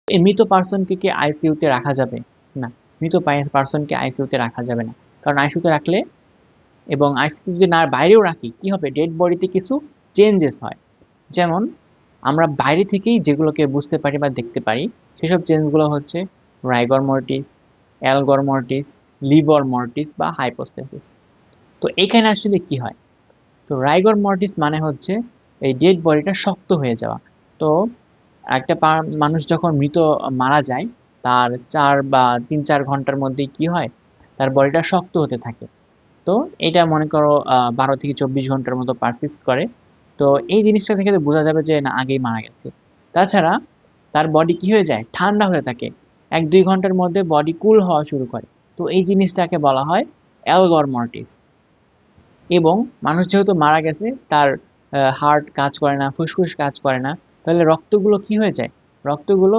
এই মৃত পার্সনকে কি আইসিইউতে রাখা যাবে? না, মৃত পার্সনকে আইসিইউতে রাখা যাবে না। কারণ আইসিইউতে রাখলে এবং আইসিইউ যদি না বাইরেও রাখি, কি হবে? ডেড বডিতে কিছু চেঞ্জেস হয়। যেমন আমরা বাইরে থেকেই যেগুলোকে বুঝতে পারি বা দেখতে পারি, সেসব চেঞ্জগুলো হচ্ছে rigor mortis, algor mortis, livor mortis বা হাইপোস্টাসিস। তো এখানে আসলে কি হয়? তো রাইগর মর্টিস মানে হচ্ছে এই ডেড বডিটা শক্ত হয়ে যাওয়া। তো একটা মানুষ যখন মারা যায়, তার ৪ বা ৩-৪ ঘন্টার মধ্যেই কি হয়? তার বডিটা শক্ত হতে থাকে। তো এটা মনে করো ১২ থেকে ২৪ ঘন্টার মতো পারসিস্ট করে। তো এই জিনিসটা থেকে তো বোঝা যাবে যে না আগেই মারা গেছে। তাছাড়া তার বডি কি হয়ে যায়? ঠান্ডা হয়ে থাকে। ১-২ ঘন্টার মধ্যে বডি কুল হওয়া শুরু করে। তো এই জিনিসটাকে বলা হয় অ্যালগর মর্টিস। এবং মানুষ যেহেতু মারা গেছে তার হার্ট কাজ করে না, ফুসফুস কাজ করে না। তাহলে রক্তগুলো কি হয়ে যায়? রক্তগুলো